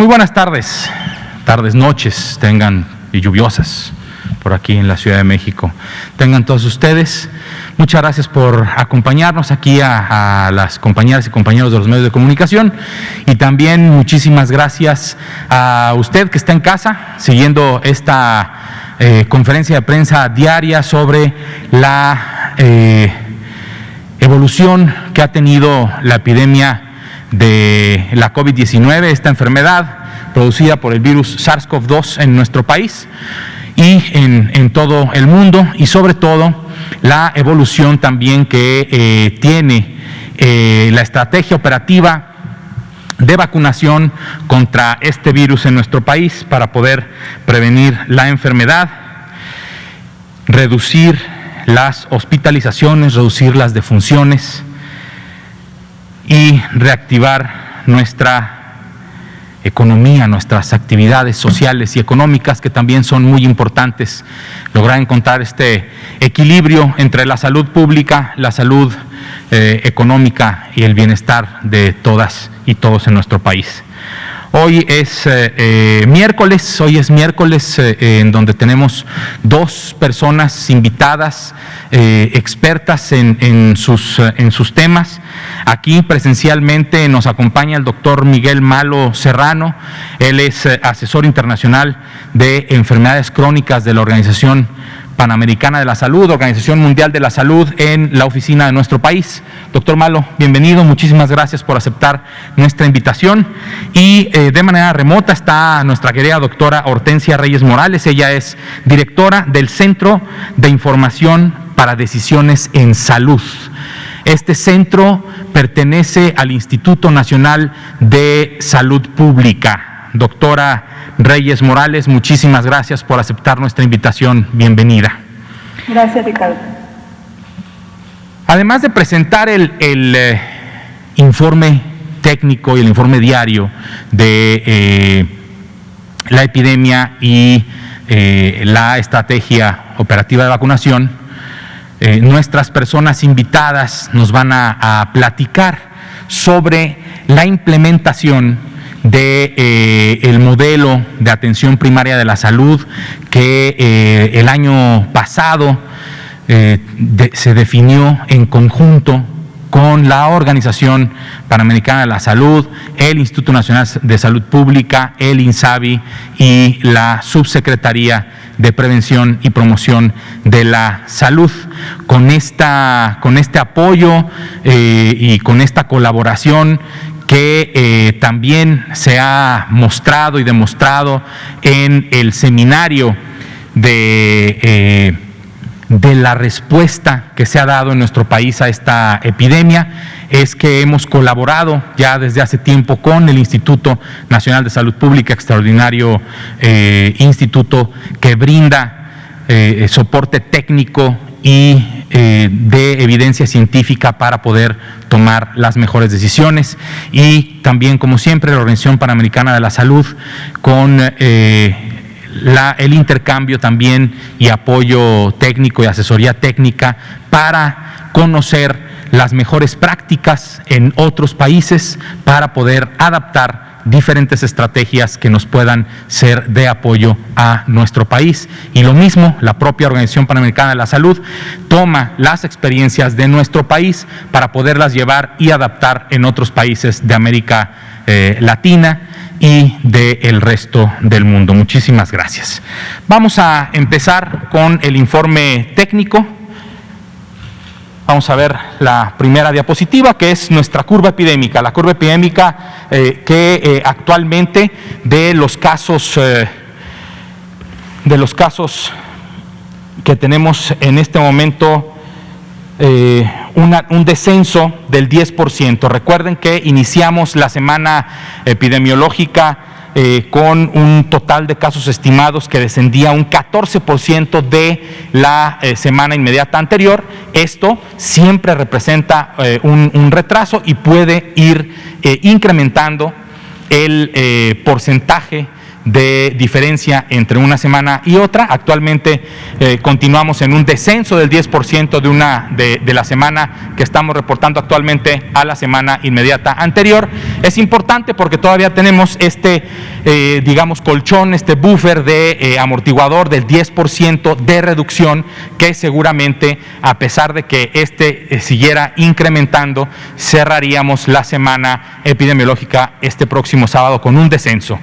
Muy buenas tardes, noches tengan y lluviosas por aquí en la Ciudad de México. Tengan todos ustedes. Muchas gracias por acompañarnos aquí a las compañeras y compañeros de los medios de comunicación, y también muchísimas gracias a usted que está en casa siguiendo esta conferencia de prensa diaria sobre la evolución que ha tenido la epidemia de la COVID-19, esta enfermedad producida por el virus SARS-CoV-2 en nuestro país y en todo el mundo, y sobre todo la evolución también que tiene la estrategia operativa de vacunación contra este virus en nuestro país para poder prevenir la enfermedad, reducir las hospitalizaciones, reducir las defunciones y reactivar nuestra economía, nuestras actividades sociales y económicas, que también son muy importantes. Lograr encontrar este equilibrio entre la salud pública, la salud económica y el bienestar de todas y todos en nuestro país. Hoy es miércoles en donde tenemos dos personas invitadas, expertas en sus temas. Aquí presencialmente nos acompaña el doctor Miguel Malo Serrano. Él es asesor internacional de enfermedades crónicas de la Organización Panamericana de la Salud, Organización Mundial de la Salud, en la oficina de nuestro país. Doctor Malo, bienvenido, muchísimas gracias por aceptar nuestra invitación. Y de manera remota está nuestra querida doctora Hortensia Reyes Morales. Ella es directora del Centro de Información para Decisiones en Salud. Este centro pertenece al Instituto Nacional de Salud Pública. Doctora Reyes Morales, muchísimas gracias por aceptar nuestra invitación. Bienvenida. Gracias, Ricardo. Además de presentar el informe técnico y el informe diario de la epidemia y la estrategia operativa de vacunación, nuestras personas invitadas nos van a platicar sobre la implementación de el modelo de atención primaria de la salud que el año pasado se definió en conjunto con la Organización Panamericana de la Salud, el Instituto Nacional de Salud Pública, el INSABI y la Subsecretaría de Prevención y Promoción de la Salud. Con este apoyo y con esta colaboración que también se ha mostrado y demostrado en el seminario de la respuesta que se ha dado en nuestro país a esta epidemia, es que hemos colaborado ya desde hace tiempo con el Instituto Nacional de Salud Pública, extraordinario instituto que brinda soporte técnico y de evidencia científica para poder tomar las mejores decisiones, y también, como siempre, la Organización Panamericana de la Salud con el intercambio también y apoyo técnico y asesoría técnica para conocer las mejores prácticas en otros países para poder adaptar diferentes estrategias que nos puedan ser de apoyo a nuestro país. Y lo mismo, la propia Organización Panamericana de la Salud toma las experiencias de nuestro país para poderlas llevar y adaptar en otros países de América Latina y del resto del mundo. Muchísimas gracias. Vamos a empezar con el informe técnico. Vamos a ver la primera diapositiva, que es nuestra curva epidémica. La curva epidémica que actualmente de los casos que tenemos en este momento, un descenso del 10%. Recuerden que iniciamos la semana epidemiológica con un total de casos estimados que descendía un 14% de la semana inmediata anterior. Esto siempre representa un retraso y puede ir incrementando el porcentaje de diferencia entre una semana y otra. Actualmente continuamos en un descenso del 10% de la semana que estamos reportando actualmente a la semana inmediata anterior. Es importante porque todavía tenemos digamos, colchón, este buffer de amortiguador del 10% de reducción, que seguramente, a pesar de que siguiera incrementando, cerraríamos la semana epidemiológica este próximo sábado con un descenso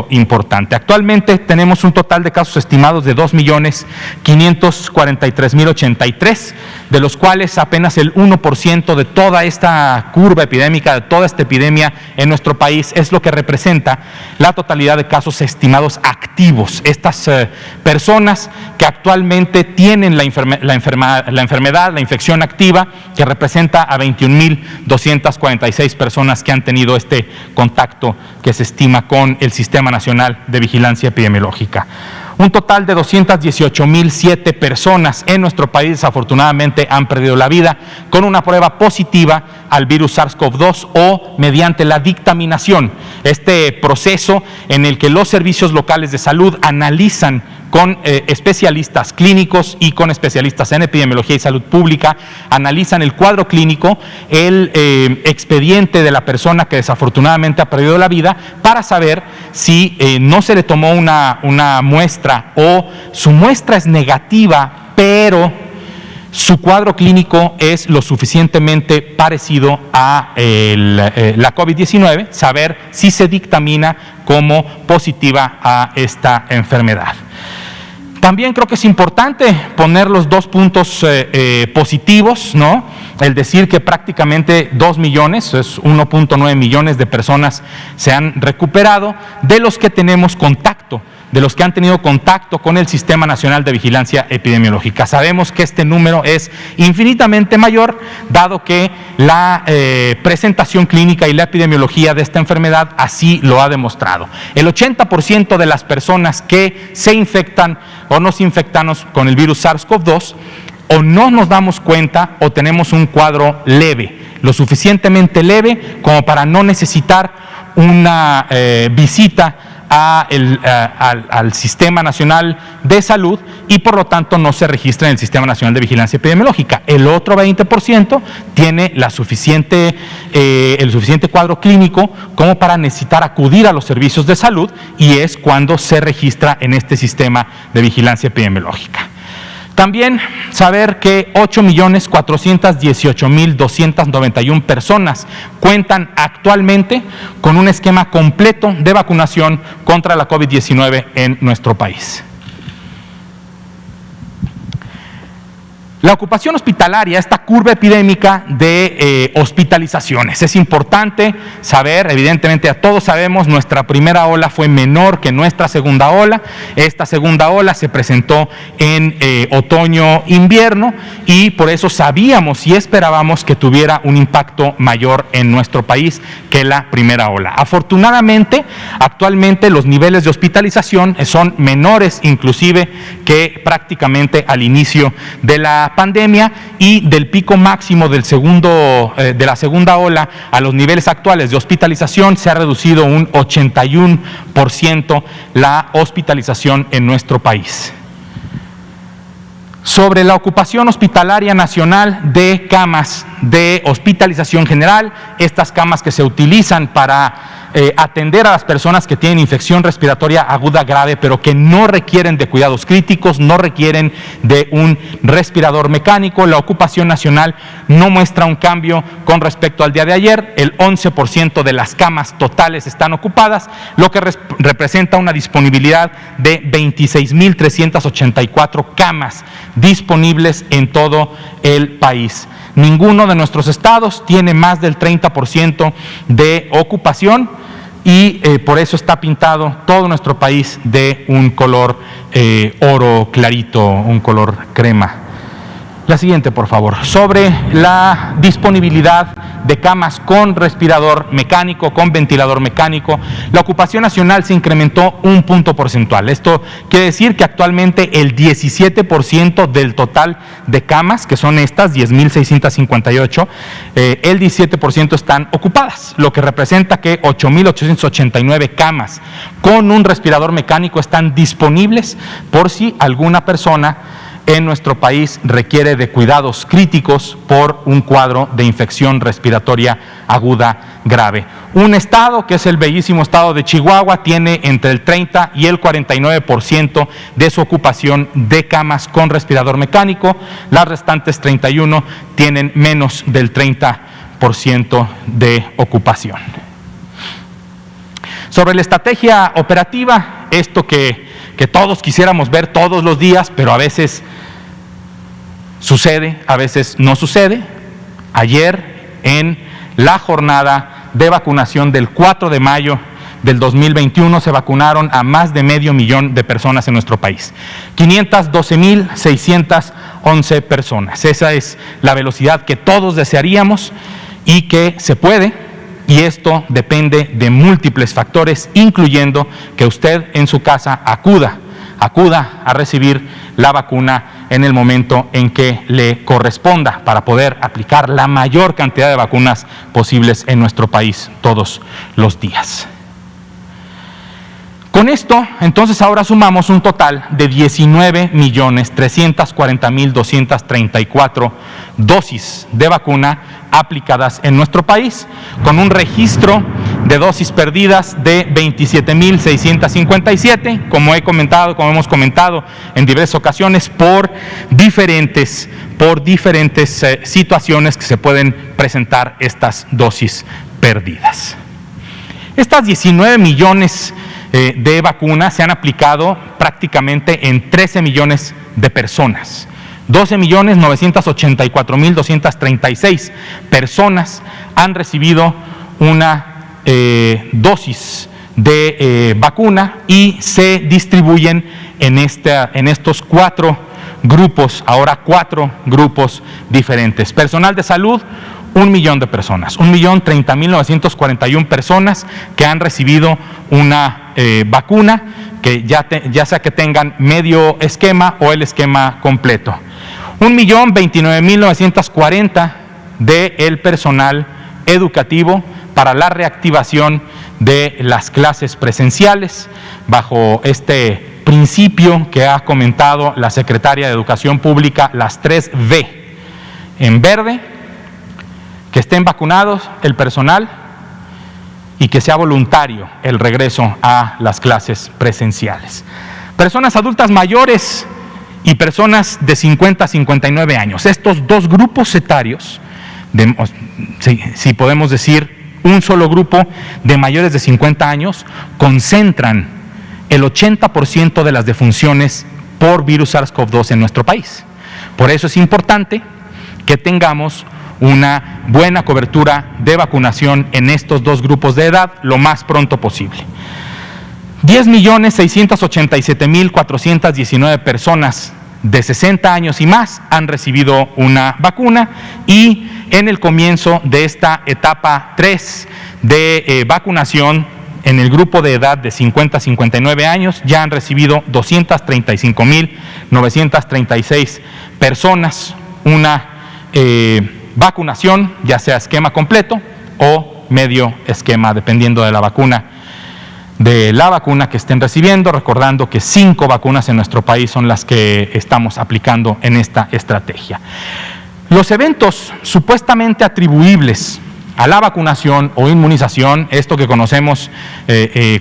importante. Actualmente tenemos un total de casos estimados de 2.543.083, de los cuales apenas el 1% de toda esta curva epidémica, de toda esta epidemia en nuestro país, es lo que representa la totalidad de casos estimados activos. Estas personas que actualmente tienen la enfermedad, la infección activa, que representa a 21.246 personas que han tenido este contacto que se estima con el Sistema Nacional de Vigilancia Epidemiológica. Un total de 218.007 personas en nuestro país desafortunadamente han perdido la vida con una prueba positiva al virus SARS-CoV-2 o mediante la dictaminación, este proceso en el que los servicios locales de salud analizan con especialistas clínicos y con especialistas en epidemiología y salud pública, analizan el cuadro clínico, el expediente de la persona que desafortunadamente ha perdido la vida, para saber si no se le tomó una muestra o su muestra es negativa, pero su cuadro clínico es lo suficientemente parecido a la COVID-19, saber si se dictamina como positiva a esta enfermedad. También creo que es importante poner los dos puntos positivos, ¿no? El decir que prácticamente 2 millones, es 1.9 millones de personas se han recuperado, de los que tenemos contacto, de los que han tenido contacto con el Sistema Nacional de Vigilancia Epidemiológica. Sabemos que este número es infinitamente mayor, dado que la presentación clínica y la epidemiología de esta enfermedad así lo ha demostrado. El 80% de las personas que se infectan o nos infectamos con el virus SARS-CoV-2 o no nos damos cuenta o tenemos un cuadro leve, lo suficientemente leve como para no necesitar una visita al Sistema Nacional de Salud y por lo tanto no se registra en el Sistema Nacional de Vigilancia Epidemiológica. El otro 20% tiene el suficiente cuadro clínico como para necesitar acudir a los servicios de salud, y es cuando se registra en este Sistema de Vigilancia Epidemiológica. También saber que 8.418.291 personas cuentan actualmente con un esquema completo de vacunación contra la COVID-19 en nuestro país. La ocupación hospitalaria, esta curva epidémica de hospitalizaciones. Es importante saber, evidentemente todos sabemos, nuestra primera ola fue menor que nuestra segunda ola. Esta segunda ola se presentó en otoño-invierno y por eso sabíamos y esperábamos que tuviera un impacto mayor en nuestro país que la primera ola. Afortunadamente, actualmente los niveles de hospitalización son menores inclusive que prácticamente al inicio de la pandemia, y del pico máximo de la segunda ola a los niveles actuales de hospitalización se ha reducido un 81% la hospitalización en nuestro país. Sobre la ocupación hospitalaria nacional de camas de hospitalización general, estas camas que se utilizan para atender a las personas que tienen infección respiratoria aguda grave, pero que no requieren de cuidados críticos, no requieren de un respirador mecánico. La ocupación nacional no muestra un cambio con respecto al día de ayer. El 11% de las camas totales están ocupadas, lo que representa una disponibilidad de 26.384 camas disponibles en todo el país. Ninguno de nuestros estados tiene más del 30% de ocupación y por eso está pintado todo nuestro país de un color oro clarito, un color crema. La siguiente, por favor. Sobre la disponibilidad de camas con respirador mecánico, con ventilador mecánico, la ocupación nacional se incrementó 1 punto porcentual. Esto quiere decir que actualmente el 17% del total de camas, que son estas 10.658, el 17% están ocupadas, lo que representa que 8.889 camas con un respirador mecánico están disponibles por si alguna persona en nuestro país requiere de cuidados críticos por un cuadro de infección respiratoria aguda grave. Un estado, que es el bellísimo estado de Chihuahua, tiene entre el 30 y el 49% de su ocupación de camas con respirador mecánico. Las restantes 31 tienen menos del 30% de ocupación. Sobre la estrategia operativa, esto que todos quisiéramos ver todos los días, pero a veces sucede, a veces no sucede. Ayer, en la jornada de vacunación del 4 de mayo del 2021, se vacunaron a más de 500,000 de personas en nuestro país. 512,611 personas. Esa es la velocidad que todos desearíamos y que se puede. Y esto depende de múltiples factores, incluyendo que usted en su casa acuda a recibir la vacuna en el momento en que le corresponda para poder aplicar la mayor cantidad de vacunas posibles en nuestro país todos los días. Con esto, entonces, ahora sumamos un total de 19.340.234 dosis de vacuna aplicadas en nuestro país, con un registro de dosis perdidas de 27.657, como hemos comentado en diversas ocasiones, por diferentes situaciones que se pueden presentar estas dosis perdidas. Estas 19 millones de vacunas se han aplicado prácticamente en 13 millones de personas. 12.984.236 personas han recibido una dosis de vacuna y se distribuyen en estos 4 grupos, ahora 4 grupos diferentes. Personal de salud, 1 millón de personas, 1.030.941 personas que han recibido una vacuna, que ya sea que tengan medio esquema o el esquema completo. 1.029.940 del personal educativo para la reactivación de las clases presenciales, bajo este principio que ha comentado la secretaria de Educación Pública, las 3 V. En verde, que estén vacunados el personal y que sea voluntario el regreso a las clases presenciales. Personas adultas mayores y personas de 50 a 59 años. Estos 2 grupos etarios, si podemos decir un solo grupo de mayores de 50 años, concentran el 80% de las defunciones por virus SARS-CoV-2 en nuestro país. Por eso es importante que tengamos una buena cobertura de vacunación en estos 2 grupos de edad lo más pronto posible. 10.687.419 personas de 60 años y más han recibido una vacuna, y en el comienzo de esta etapa 3 de vacunación, en el grupo de edad de 50 a 59 años, ya han recibido 235.936 personas una vacunación, ya sea esquema completo o medio esquema, dependiendo de la vacuna que estén recibiendo, recordando que 5 vacunas en nuestro país son las que estamos aplicando en esta estrategia. Los eventos supuestamente atribuibles a la vacunación o inmunización, esto que conocemos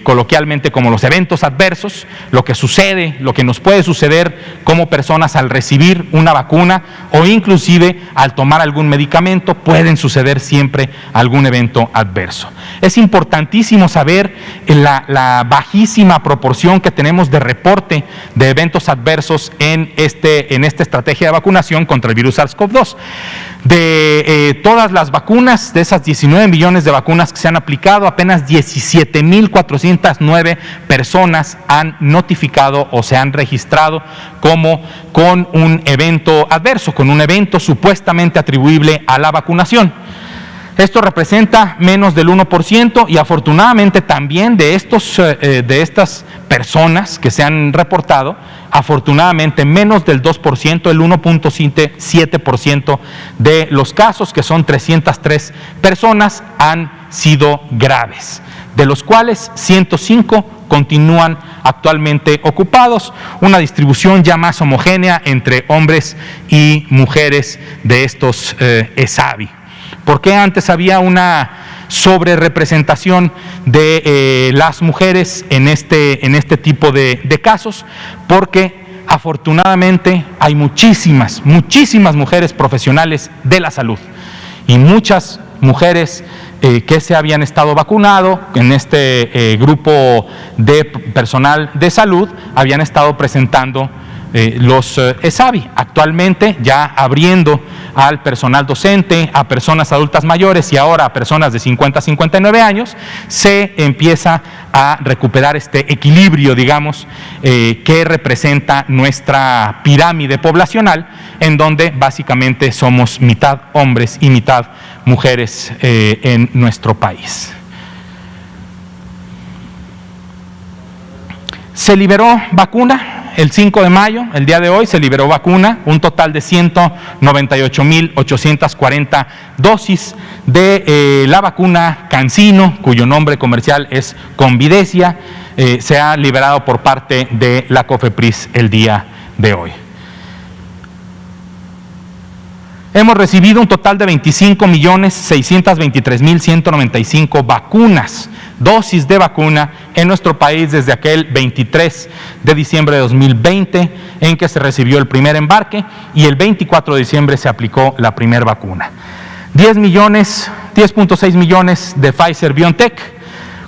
coloquialmente como los eventos adversos, lo que sucede, lo que nos puede suceder como personas al recibir una vacuna o inclusive al tomar algún medicamento, pueden suceder siempre algún evento adverso. Es importantísimo saber la bajísima proporción que tenemos de reporte de eventos adversos en esta estrategia de vacunación contra el virus SARS-CoV-2. De todas las vacunas, de esas 19 millones de vacunas que se han aplicado, apenas 17,409 personas han notificado o se han registrado como con un evento adverso, con un evento supuestamente atribuible a la vacunación. Esto representa menos del 1% y afortunadamente también de estas personas que se han reportado, afortunadamente menos del 2%, el 1.7% de los casos, que son 303 personas, han sido graves, de los cuales 105 continúan actualmente ocupados, una distribución ya más homogénea entre hombres y mujeres de estos ESAVI. ¿Por qué antes había una sobrerepresentación de las mujeres en este tipo de casos? Porque afortunadamente hay muchísimas mujeres profesionales de la salud y muchas mujeres que se habían estado vacunado en este grupo de personal de salud, habían estado presentando los ESAVI. Actualmente, ya abriendo al personal docente, a personas adultas mayores y ahora a personas de 50 a 59 años, se empieza a recuperar este equilibrio, digamos, que representa nuestra pirámide poblacional, en donde básicamente somos mitad hombres y mitad mujeres en nuestro país. Se liberó vacuna. El 5 de mayo, el día de hoy, se liberó vacuna, un total de 198,840 dosis de la vacuna CanSino, cuyo nombre comercial es Convidecia, se ha liberado por parte de la COFEPRIS el día de hoy. Hemos recibido un total de 25,623,195 vacunas, dosis de vacuna en nuestro país desde aquel 23 de diciembre de 2020 en que se recibió el primer embarque y el 24 de diciembre se aplicó la primera vacuna. 10,6 millones de Pfizer-BioNTech,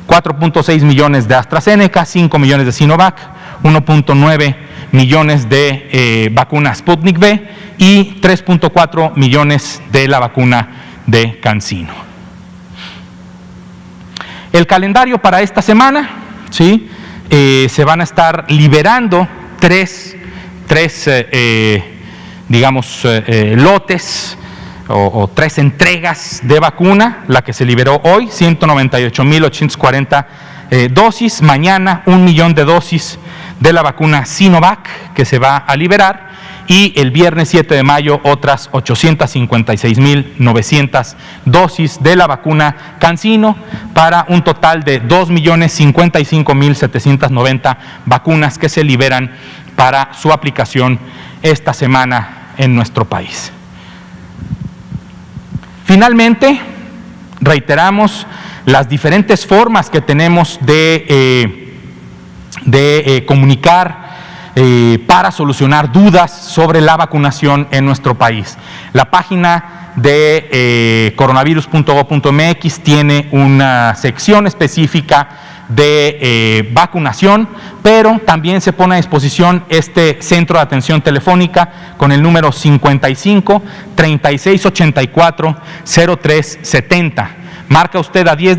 4,6 millones de AstraZeneca, 5 millones de Sinovac, 1,9 millones de vacunas Sputnik V y 3,4 millones de la vacuna de CanSino. El calendario para esta semana, ¿sí? Se van a estar liberando tres lotes o tres entregas de vacuna. La que se liberó hoy, 198,840 dosis. Mañana, 1 millón de dosis de la vacuna Sinovac que se va a liberar. Y el viernes 7 de mayo otras 856,900 dosis de la vacuna CanSino para un total de 2,055,790 vacunas que se liberan para su aplicación esta semana en nuestro país. Finalmente, reiteramos las diferentes formas que tenemos de comunicar para solucionar dudas sobre la vacunación en nuestro país. La página de coronavirus.gov.mx tiene una sección específica de vacunación, pero también se pone a disposición este centro de atención telefónica con el número 55 3684 0370. Marca usted a 10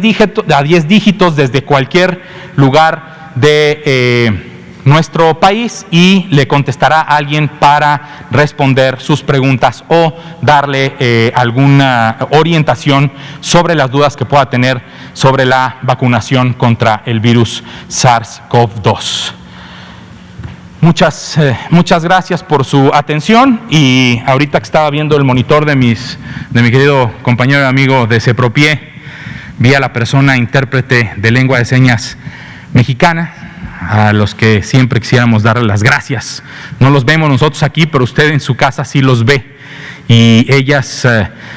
dígitos desde cualquier lugar de nuestro país y le contestará a alguien para responder sus preguntas o darle alguna orientación sobre las dudas que pueda tener sobre la vacunación contra el virus SARS-CoV-2. Muchas gracias por su atención y ahorita que estaba viendo el monitor de mi querido compañero y amigo de CEPROPIE, vi a la persona intérprete de lengua de señas mexicana, a los que siempre quisiéramos darle las gracias. No los vemos nosotros aquí, pero usted en su casa sí los ve. Y ellas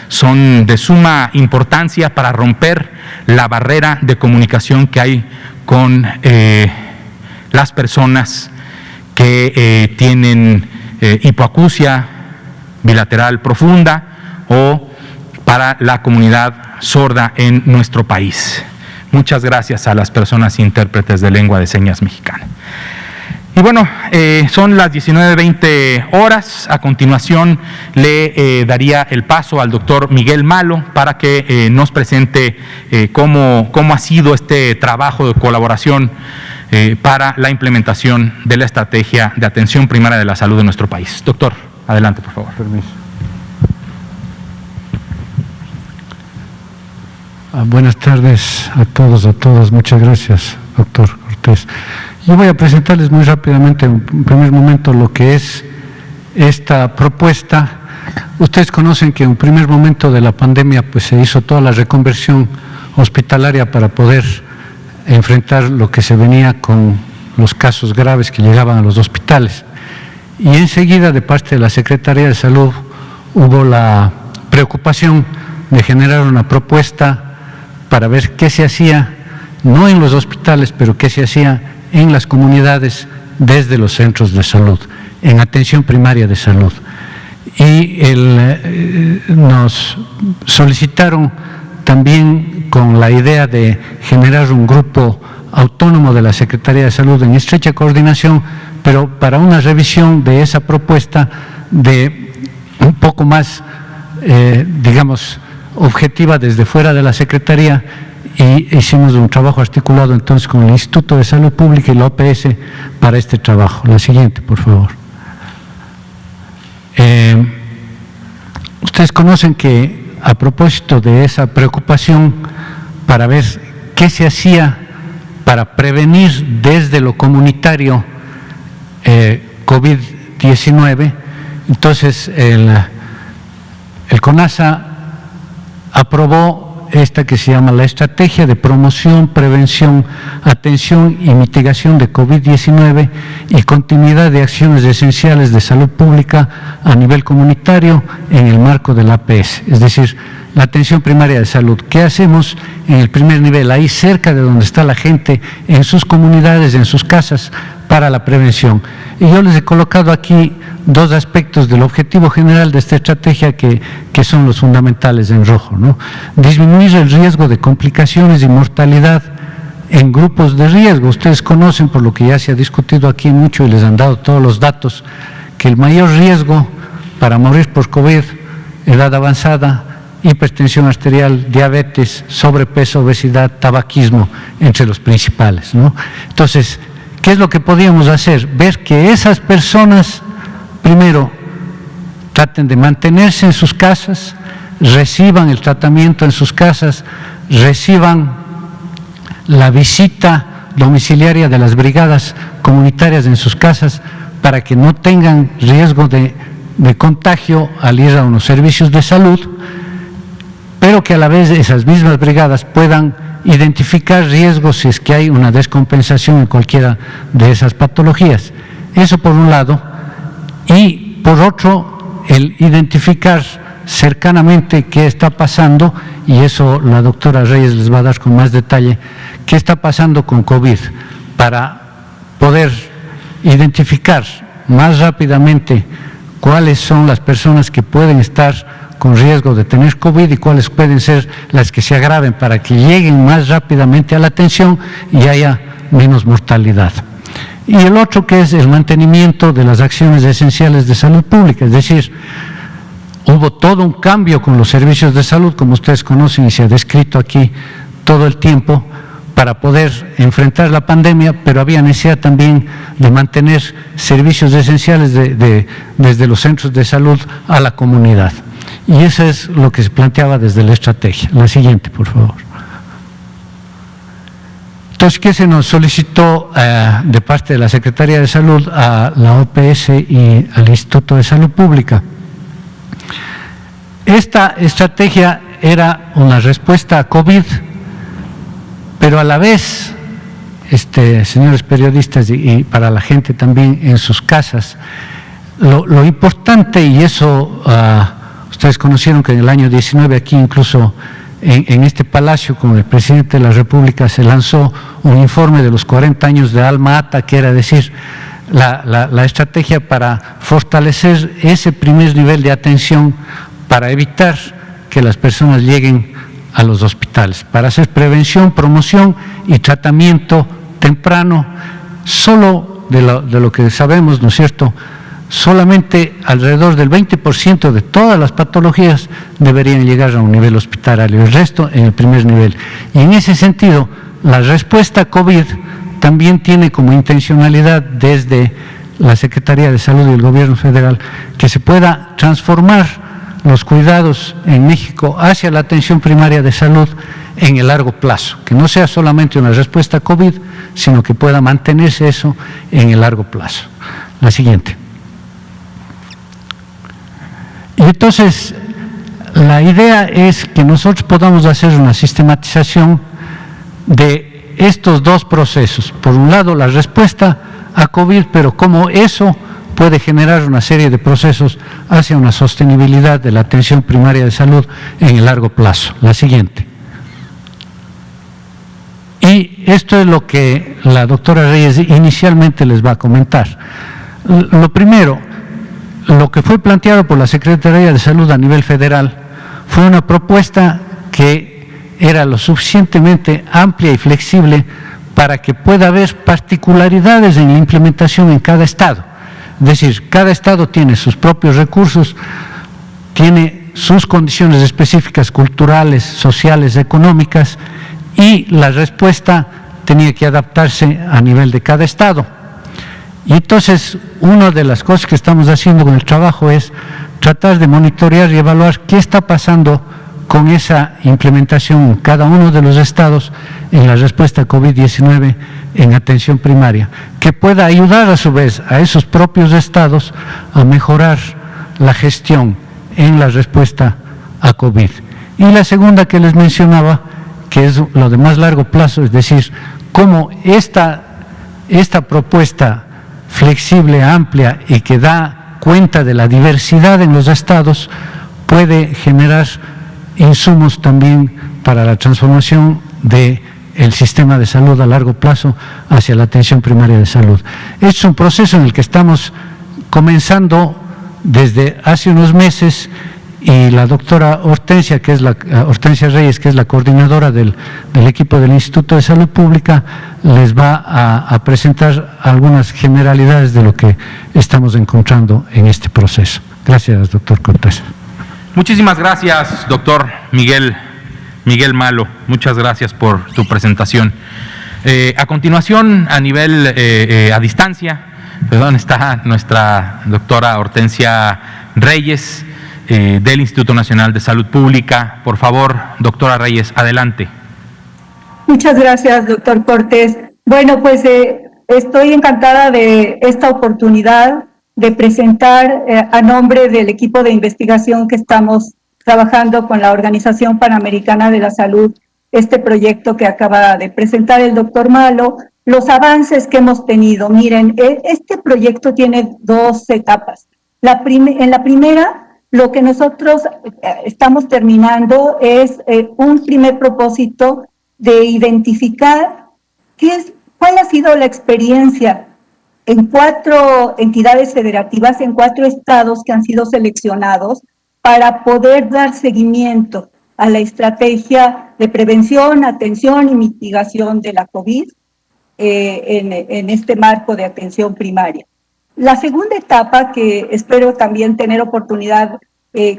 son de suma importancia para romper la barrera de comunicación que hay con las personas que tienen hipoacusia bilateral profunda o para la comunidad sorda en nuestro país. Muchas gracias a las personas intérpretes de lengua de señas mexicana. Y bueno, son las 19:20 horas. A continuación le daría el paso al doctor Miguel Malo para que nos presente cómo ha sido este trabajo de colaboración para la implementación de la estrategia de atención primaria de la salud de nuestro país. Doctor, adelante, por favor. Permiso. Buenas tardes a todos, a todas. Muchas gracias, doctor Cortés. Yo voy a presentarles muy rápidamente, en primer momento, lo que es esta propuesta. Ustedes conocen que en un primer momento de la pandemia pues se hizo toda la reconversión hospitalaria para poder enfrentar lo que se venía con los casos graves que llegaban a los hospitales. Y enseguida, de parte de la Secretaría de Salud, hubo la preocupación de generar una propuesta para ver qué se hacía, no en los hospitales, pero qué se hacía en las comunidades desde los centros de salud, en atención primaria de salud. Y nos solicitaron también con la idea de generar un grupo autónomo de la Secretaría de Salud en estrecha coordinación, pero para una revisión de esa propuesta de un poco más, digamos, objetiva desde fuera de la Secretaría, y hicimos un trabajo articulado entonces con el Instituto de Salud Pública y la OPS para este trabajo. La siguiente, por favor. Ustedes conocen que a propósito de esa preocupación para ver qué se hacía para prevenir desde lo comunitario COVID-19, entonces el CONASA aprobó esta que se llama la Estrategia de Promoción, Prevención, Atención y Mitigación de COVID-19 y Continuidad de Acciones Esenciales de Salud Pública a nivel comunitario en el marco del APS, es decir, la atención primaria de salud. ¿Qué hacemos en el primer nivel? Ahí cerca de donde está la gente, en sus comunidades, en sus casas, para la prevención. Y yo les he colocado aquí dos aspectos del objetivo general de esta estrategia que son los fundamentales en rojo, ¿no? Disminuir el riesgo de complicaciones y mortalidad en grupos de riesgo. Ustedes conocen, por lo que ya se ha discutido aquí mucho y les han dado todos los datos, que el mayor riesgo para morir por COVID, edad avanzada, hipertensión arterial, diabetes, sobrepeso, obesidad, tabaquismo, entre los principales, ¿no? Entonces, ¿qué es lo que podíamos hacer? Ver que esas personas, primero, traten de mantenerse en sus casas, reciban el tratamiento en sus casas, reciban la visita domiciliaria de las brigadas comunitarias en sus casas para que no tengan riesgo de contagio al ir a unos servicios de salud, pero que a la vez esas mismas brigadas puedan identificar riesgos si es que hay una descompensación en cualquiera de esas patologías. Eso por un lado, y por otro, el identificar cercanamente qué está pasando, y eso la doctora Reyes les va a dar con más detalle, qué está pasando con COVID, para poder identificar más rápidamente cuáles son las personas que pueden estar con riesgo de tener COVID y cuáles pueden ser las que se agraven para que lleguen más rápidamente a la atención y haya menos mortalidad. Y el otro, que es el mantenimiento de las acciones esenciales de salud pública, es decir, hubo todo un cambio con los servicios de salud, como ustedes conocen y se ha descrito aquí todo el tiempo, para poder enfrentar la pandemia, pero había necesidad también de mantener servicios esenciales desde los centros de salud a la comunidad. Y eso es lo que se planteaba desde la estrategia. La siguiente, por favor. Entonces, ¿qué se nos solicitó de parte de la Secretaría de Salud a la OPS y al Instituto de Salud Pública? Esta estrategia era una respuesta a COVID, pero a la vez, señores periodistas y para la gente también en sus casas, lo importante, y eso ustedes conocieron que en el año 19 aquí incluso en este palacio con el presidente de la República se lanzó un informe de los 40 años de Alma Ata, que era decir, la estrategia para fortalecer ese primer nivel de atención para evitar que las personas lleguen a los hospitales, para hacer prevención, promoción y tratamiento temprano. Solo de lo que sabemos, ¿no es cierto?, solamente alrededor del 20% de todas las patologías deberían llegar a un nivel hospitalario, el resto en el primer nivel. Y en ese sentido, la respuesta COVID también tiene como intencionalidad desde la Secretaría de Salud y el Gobierno Federal que se pueda transformar los cuidados en México hacia la atención primaria de salud en el largo plazo, que no sea solamente una respuesta COVID, sino que pueda mantenerse eso en el largo plazo. La siguiente. Y entonces, la idea es que nosotros podamos hacer una sistematización de estos dos procesos. Por un lado, la respuesta a COVID, pero cómo eso puede generar una serie de procesos hacia una sostenibilidad de la atención primaria de salud en el largo plazo. La siguiente. Y esto es lo que la doctora Reyes inicialmente les va a comentar. Lo primero, lo que fue planteado por la Secretaría de Salud a nivel federal fue una propuesta que era lo suficientemente amplia y flexible para que pueda haber particularidades en la implementación en cada estado. Es decir, cada estado tiene sus propios recursos, tiene sus condiciones específicas culturales, sociales, económicas, y la respuesta tenía que adaptarse a nivel de cada estado. Y entonces, una de las cosas que estamos haciendo con el trabajo es tratar de monitorear y evaluar qué está pasando con esa implementación en cada uno de los estados en la respuesta a COVID-19 en atención primaria, que pueda ayudar a su vez a esos propios estados a mejorar la gestión en la respuesta a COVID. Y la segunda que les mencionaba, que es lo de más largo plazo, es decir, cómo esta propuesta flexible, amplia y que da cuenta de la diversidad en los estados puede generar insumos también para la transformación del sistema de salud a largo plazo hacia la atención primaria de salud. Es un proceso en el que estamos comenzando desde hace unos meses y la doctora Hortensia, Hortensia Reyes, que es la coordinadora del equipo del Instituto de Salud Pública, les va a presentar algunas generalidades de lo que estamos encontrando en este proceso. Gracias, doctor Cortés. Muchísimas gracias, doctor Miguel Malo. Muchas gracias por tu presentación. A continuación, a nivel, a distancia, está nuestra doctora Hortensia Reyes, del Instituto Nacional de Salud Pública. Por favor, doctora Reyes, adelante. Muchas gracias, doctor Cortés. Bueno, pues estoy encantada de esta oportunidad de presentar a nombre del equipo de investigación que estamos trabajando con la Organización Panamericana de la Salud este proyecto que acaba de presentar el doctor Malo, los avances que hemos tenido. Miren, este proyecto tiene dos etapas. En la primera, lo que nosotros estamos terminando es un primer propósito de identificar cuál ha sido la experiencia en 4 entidades federativas, en 4 estados que han sido seleccionados para poder dar seguimiento a la estrategia de prevención, atención y mitigación de la COVID en este marco de atención primaria. La segunda etapa, que espero también tener oportunidad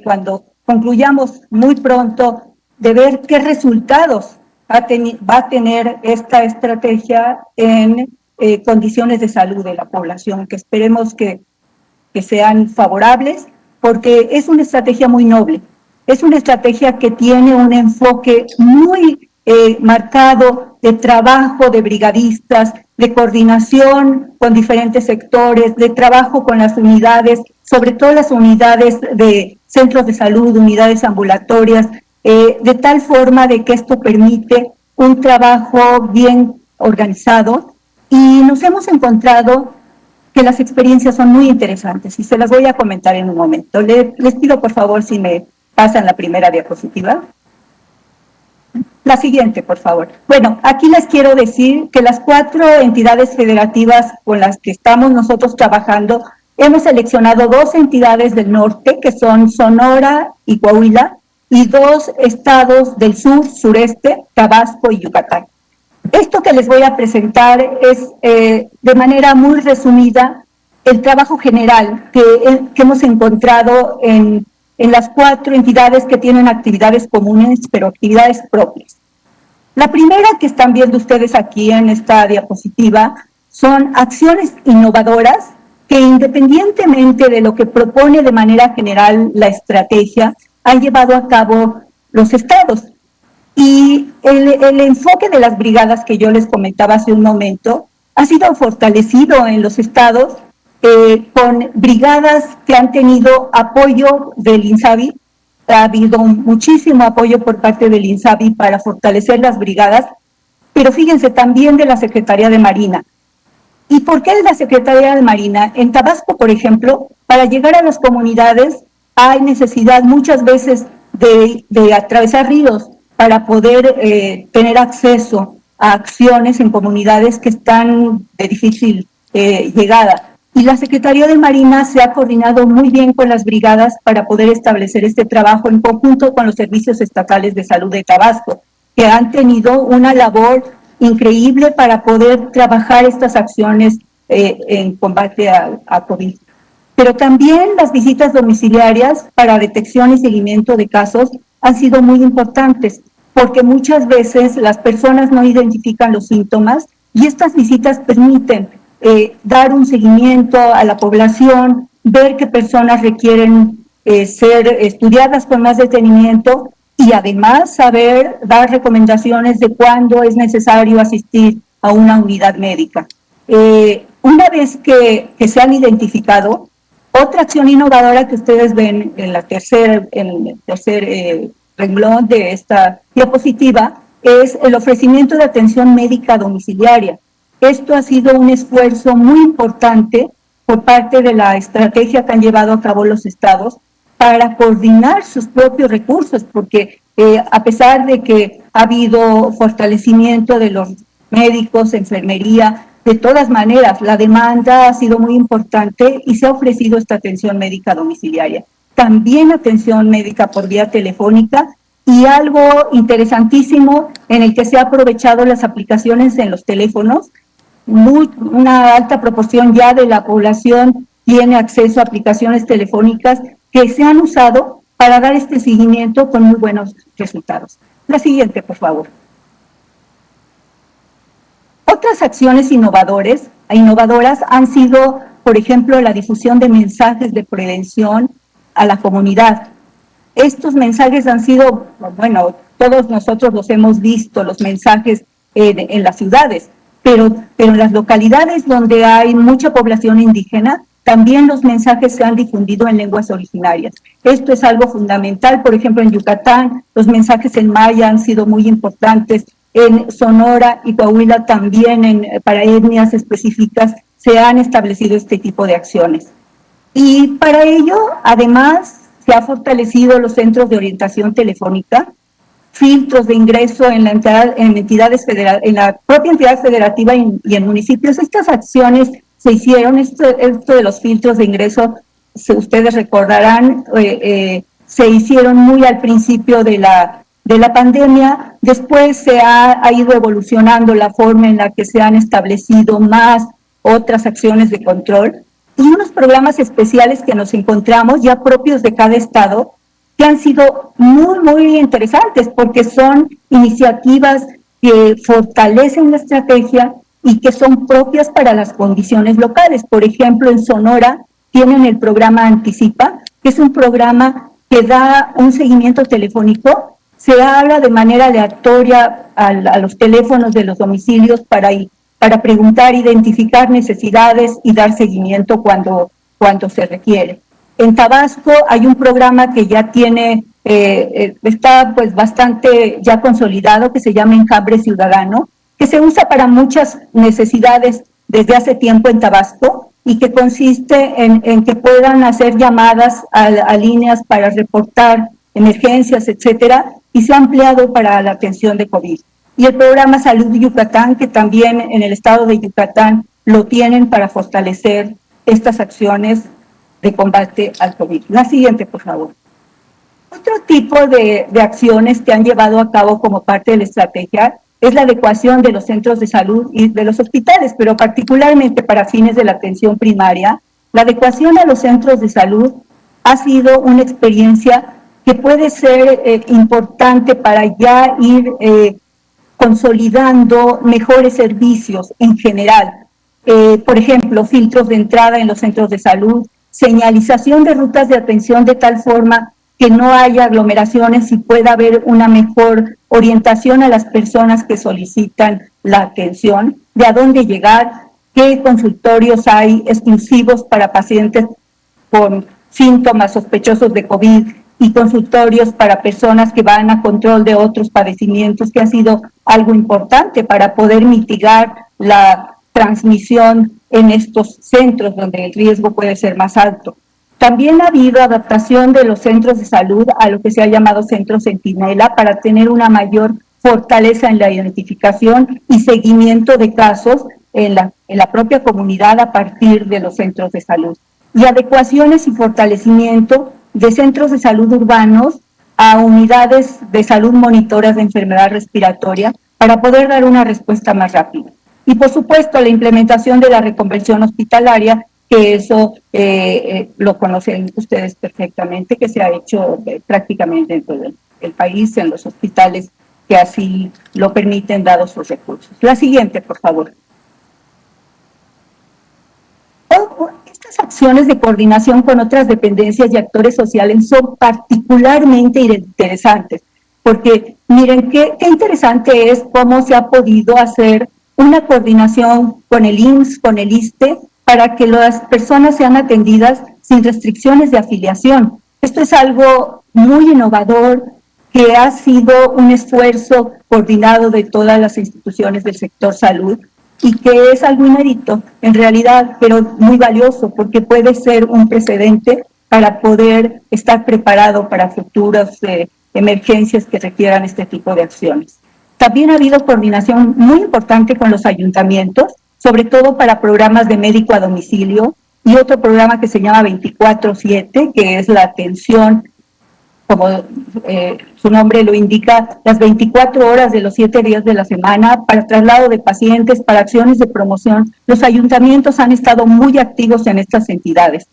cuando concluyamos muy pronto, de ver qué resultados va a tener esta estrategia en condiciones de salud de la población, que esperemos que sean favorables, porque es una estrategia muy noble, es una estrategia que tiene un enfoque muy marcado de trabajo de brigadistas, de coordinación con diferentes sectores, de trabajo con las unidades, sobre todo las unidades de centros de salud, unidades ambulatorias, de tal forma de que esto permite un trabajo bien organizado, y nos hemos encontrado que las experiencias son muy interesantes y se las voy a comentar en un momento. Les pido por favor si me pasan la primera diapositiva. La siguiente, por favor. Bueno, aquí les quiero decir que las 4 entidades federativas con las que estamos nosotros trabajando, hemos seleccionado 2 entidades del norte, que son Sonora y Coahuila, y 2 estados del sur, sureste, Tabasco y Yucatán. Esto que les voy a presentar es de manera muy resumida el trabajo general que hemos encontrado en las 4 entidades que tienen actividades comunes, pero actividades propias. La primera que están viendo ustedes aquí en esta diapositiva son acciones innovadoras que, independientemente de lo que propone de manera general la estrategia, han llevado a cabo los estados. Y el enfoque de las brigadas que yo les comentaba hace un momento ha sido fortalecido en los estados con brigadas que han tenido apoyo del INSABI. Ha habido muchísimo apoyo por parte del INSABI para fortalecer las brigadas, pero fíjense, también de la Secretaría de Marina. ¿Y por qué de la Secretaría de Marina? En Tabasco, por ejemplo, para llegar a las comunidades hay necesidad muchas veces de atravesar ríos para poder tener acceso a acciones en comunidades que están de difícil llegada. Y la Secretaría de Marina se ha coordinado muy bien con las brigadas para poder establecer este trabajo en conjunto con los servicios estatales de salud de Tabasco, que han tenido una labor increíble para poder trabajar estas acciones en combate a COVID. Pero también las visitas domiciliarias para detección y seguimiento de casos han sido muy importantes, porque muchas veces las personas no identifican los síntomas y estas visitas permiten dar un seguimiento a la población, ver qué personas requieren ser estudiadas con más detenimiento y además saber dar recomendaciones de cuándo es necesario asistir a una unidad médica. Una vez que se han identificado, otra acción innovadora que ustedes ven en el tercer renglón de esta diapositiva es el ofrecimiento de atención médica domiciliaria. Esto ha sido un esfuerzo muy importante por parte de la estrategia que han llevado a cabo los estados para coordinar sus propios recursos, porque a pesar de que ha habido fortalecimiento de los médicos, enfermería, de todas maneras la demanda ha sido muy importante y se ha ofrecido esta atención médica domiciliaria. También atención médica por vía telefónica y algo interesantísimo en el que se ha aprovechado las aplicaciones en los teléfonos. Una alta proporción ya de la población tiene acceso a aplicaciones telefónicas que se han usado para dar este seguimiento con muy buenos resultados. La siguiente, por favor. Otras acciones innovadoras han sido, por ejemplo, la difusión de mensajes de prevención a la comunidad. Estos mensajes han sido, bueno, todos nosotros los hemos visto, los mensajes en las ciudades, pero en las localidades donde hay mucha población indígena, también los mensajes se han difundido en lenguas originarias. Esto es algo fundamental. Por ejemplo, en Yucatán, los mensajes en maya han sido muy importantes. En Sonora y Coahuila también, para etnias específicas, se han establecido este tipo de acciones. Y para ello, además, se ha fortalecido los centros de orientación telefónica, filtros de ingreso en la propia entidad federativa y en municipios. Estas acciones se hicieron, esto de los filtros de ingreso, ustedes recordarán, se hicieron muy al principio de la pandemia. Después se ha ido evolucionando la forma en la que se han establecido más otras acciones de control y unos programas especiales que nos encontramos ya propios de cada estado, que han sido muy, muy interesantes porque son iniciativas que fortalecen la estrategia y que son propias para las condiciones locales. Por ejemplo, en Sonora tienen el programa Anticipa, que es un programa que da un seguimiento telefónico. Se habla de manera aleatoria a los teléfonos de los domicilios para preguntar, identificar necesidades y dar seguimiento cuando se requiere. En Tabasco hay un programa que ya está pues bastante ya consolidado, que se llama Enjambre Ciudadano, que se usa para muchas necesidades desde hace tiempo en Tabasco y que consiste en que puedan hacer llamadas a líneas para reportar emergencias, etcétera, y se ha ampliado para la atención de COVID. Y el programa Salud de Yucatán, que también en el estado de Yucatán lo tienen para fortalecer estas acciones de combate al COVID. La siguiente, por favor. Otro tipo de acciones que han llevado a cabo como parte de la estrategia es la adecuación de los centros de salud y de los hospitales, pero particularmente para fines de la atención primaria. La adecuación a los centros de salud ha sido una experiencia que puede ser importante para ya ir consolidando mejores servicios en general. Por ejemplo, filtros de entrada en los centros de salud, señalización de rutas de atención de tal forma que no haya aglomeraciones y pueda haber una mejor orientación a las personas que solicitan la atención, de a dónde llegar, qué consultorios hay exclusivos para pacientes con síntomas sospechosos de COVID y consultorios para personas que van a control de otros padecimientos, que ha sido algo importante para poder mitigar la transmisión en estos centros donde el riesgo puede ser más alto. También ha habido adaptación de los centros de salud a lo que se ha llamado centro centinela para tener una mayor fortaleza en la identificación y seguimiento de casos en la propia comunidad a partir de los centros de salud. Y adecuaciones y fortalecimiento de centros de salud urbanos a unidades de salud monitoras de enfermedad respiratoria para poder dar una respuesta más rápida. Y por supuesto la implementación de la reconversión hospitalaria, que eso lo conocen ustedes perfectamente, que se ha hecho prácticamente en todo el país, en los hospitales que así lo permiten dados sus recursos. La siguiente, por favor. Estas acciones de coordinación con otras dependencias y actores sociales son particularmente interesantes, porque miren qué interesante es cómo se ha podido hacer una coordinación con el IMSS, con el ISSSTE, para que las personas sean atendidas sin restricciones de afiliación. Esto es algo muy innovador, que ha sido un esfuerzo coordinado de todas las instituciones del sector salud y que es algo inédito en realidad, pero muy valioso porque puede ser un precedente para poder estar preparado para futuras emergencias que requieran este tipo de acciones. También ha habido coordinación muy importante con los ayuntamientos, sobre todo para programas de médico a domicilio y otro programa que se llama 24/7, que es la atención, como su nombre lo indica, las 24 horas de los 7 días de la semana, para traslado de pacientes, para acciones de promoción. Los ayuntamientos han estado muy activos en estas entidades.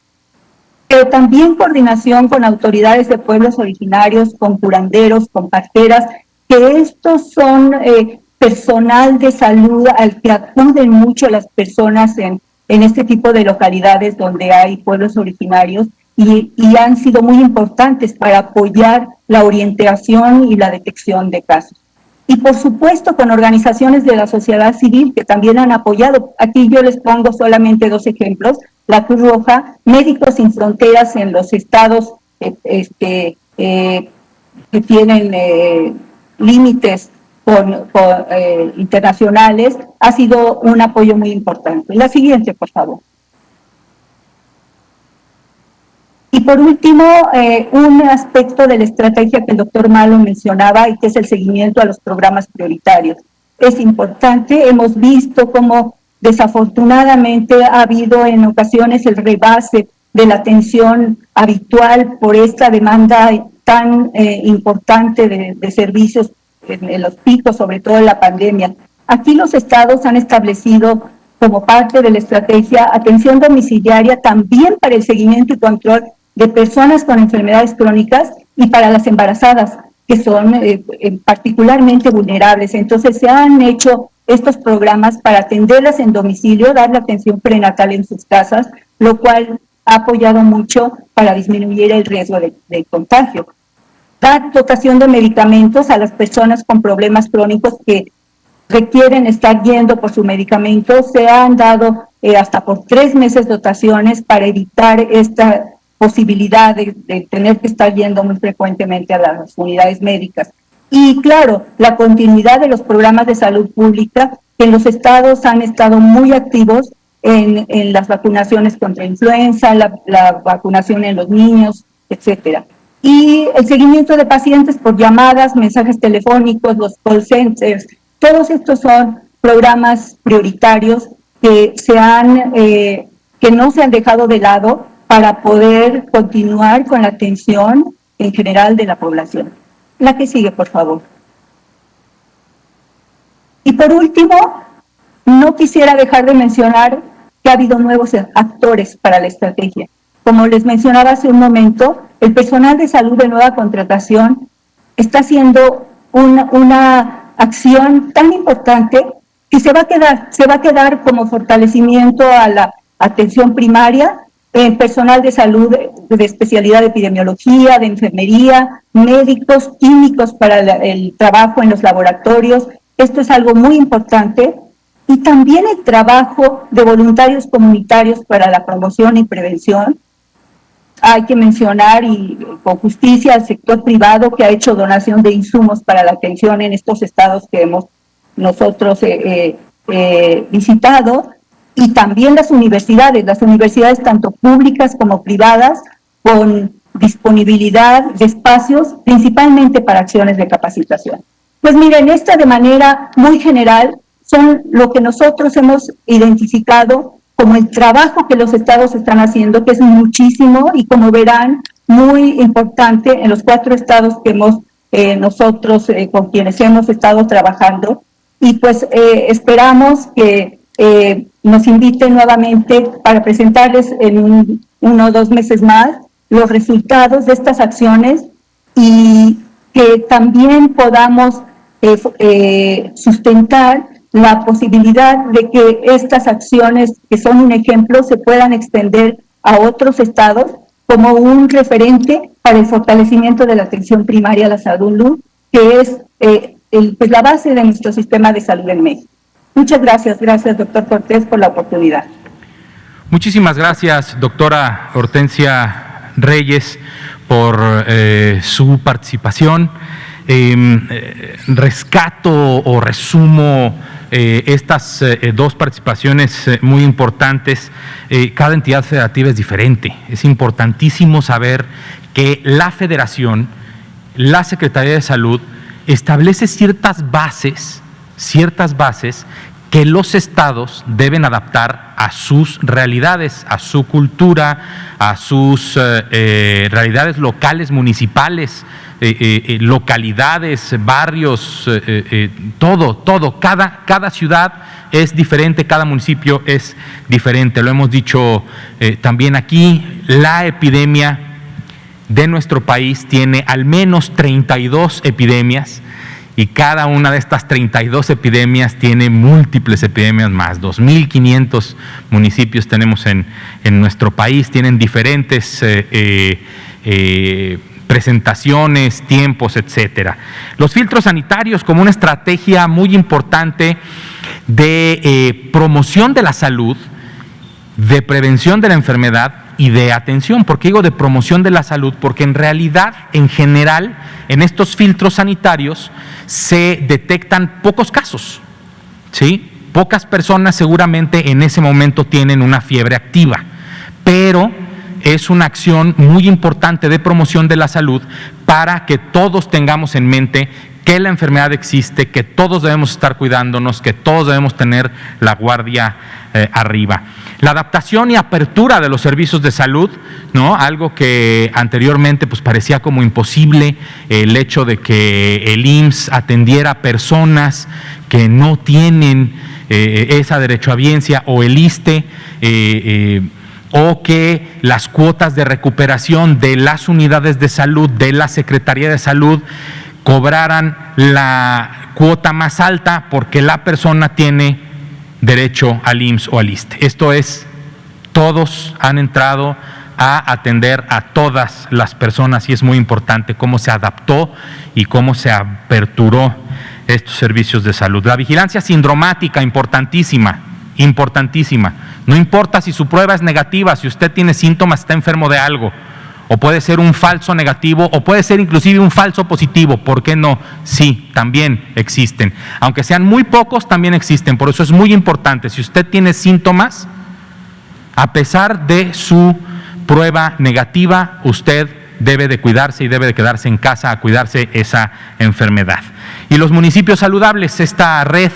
Pero también coordinación con autoridades de pueblos originarios, con curanderos, con parteras, que estos son personal de salud al que acuden mucho las personas en este tipo de localidades donde hay pueblos originarios y han sido muy importantes para apoyar la orientación y la detección de casos. Y por supuesto con organizaciones de la sociedad civil que también han apoyado. Aquí yo les pongo solamente 2 ejemplos. La Cruz Roja, Médicos Sin Fronteras en los estados que tienen límites internacionales, ha sido un apoyo muy importante. La siguiente, por favor. Y por último, un aspecto de la estrategia que el doctor Malo mencionaba y que es el seguimiento a los programas prioritarios. Es importante, hemos visto cómo desafortunadamente ha habido en ocasiones el rebase de la atención habitual por esta demanda tan importante de servicios en los picos, sobre todo en la pandemia. Aquí los estados han establecido como parte de la estrategia atención domiciliaria también para el seguimiento y control de personas con enfermedades crónicas y para las embarazadas, que son particularmente vulnerables. Entonces se han hecho estos programas para atenderlas en domicilio, dar la atención prenatal en sus casas, lo cual ha apoyado mucho para disminuir el riesgo de contagio. Dar dotación de medicamentos a las personas con problemas crónicos que requieren estar yendo por su medicamento. Se han dado hasta por 3 meses dotaciones para evitar esta posibilidad de tener que estar yendo muy frecuentemente a las unidades médicas. Y claro, la continuidad de los programas de salud pública, que en los estados han estado muy activos en las vacunaciones contra influenza, la vacunación en los niños, etcétera. Y el seguimiento de pacientes por llamadas, mensajes telefónicos, los call centers, todos estos son programas prioritarios que que no se han dejado de lado para poder continuar con la atención en, en general de la población. La que sigue, por favor. Y por último, no quisiera dejar de mencionar que ha habido nuevos actores para la estrategia. Como les mencionaba hace un momento, el personal de salud de nueva contratación está haciendo una acción tan importante que se va a quedar como fortalecimiento a la atención primaria, personal de salud de especialidad de epidemiología, de enfermería, médicos, químicos para el trabajo en los laboratorios. Esto es algo muy importante. Y también el trabajo de voluntarios comunitarios para la promoción y prevención. Hay que mencionar, y con justicia, al sector privado que ha hecho donación de insumos para la atención en estos estados que hemos nosotros visitado, y también las universidades tanto públicas como privadas, con disponibilidad de espacios, principalmente para acciones de capacitación. Pues miren, esta de manera muy general son lo que nosotros hemos identificado como el trabajo que los estados están haciendo, que es muchísimo y, como verán, muy importante en los 4 estados que hemos nosotros con quienes hemos estado trabajando. Y pues esperamos que nos inviten nuevamente para presentarles en 1 o 2 meses más los resultados de estas acciones, y que también podamos sustentar la posibilidad de que estas acciones, que son un ejemplo, se puedan extender a otros estados como un referente para el fortalecimiento de la atención primaria a la salud, que es pues la base de nuestro sistema de salud en México. Muchas gracias, doctor Cortés, por la oportunidad. Muchísimas gracias, doctora Hortensia Reyes, por su participación. Rescato o resumo estas 2 participaciones muy importantes. Cada entidad federativa es diferente. Es importantísimo saber que la Federación, la Secretaría de Salud, establece ciertas bases que los estados deben adaptar a sus realidades, a su cultura, a sus realidades locales, municipales, localidades, barrios, todo. Cada ciudad es diferente, cada municipio es diferente. Lo hemos dicho también aquí, la epidemia de nuestro país tiene al menos 32 epidemias, y cada una de estas 32 epidemias tiene múltiples epidemias más. 2.500 municipios tenemos en nuestro país, tienen diferentes presentaciones, tiempos, etcétera. Los filtros sanitarios como una estrategia muy importante de promoción de la salud, de prevención de la enfermedad y de atención. ¿Por qué digo de promoción de la salud? Porque en realidad, en general, en estos filtros sanitarios se detectan pocos casos, ¿sí? Pocas personas seguramente en ese momento tienen una fiebre activa, pero es una acción muy importante de promoción de la salud para que todos tengamos en mente que la enfermedad existe, que todos debemos estar cuidándonos, que todos debemos tener la guardia arriba. La adaptación y apertura de los servicios de salud, ¿no? Algo que anteriormente pues parecía como imposible, el hecho de que el IMSS atendiera a personas que no tienen esa derechohabiencia, o el ISSSTE, o que las cuotas de recuperación de las unidades de salud, de la Secretaría de Salud, cobraran la cuota más alta porque la persona tiene derecho al IMSS o al ISSSTE. Esto es, todos han entrado a atender a todas las personas, y es muy importante cómo se adaptó y cómo se aperturó estos servicios de salud. La vigilancia sindromática, importantísima. No importa si su prueba es negativa, si usted tiene síntomas, está enfermo de algo, o puede ser un falso negativo, o puede ser inclusive un falso positivo. ¿Por qué no? Sí, también existen. Aunque sean muy pocos, también existen. Por eso es muy importante, si usted tiene síntomas, a pesar de su prueba negativa, usted debe de cuidarse y debe de quedarse en casa a cuidarse esa enfermedad. Y los municipios saludables, esta red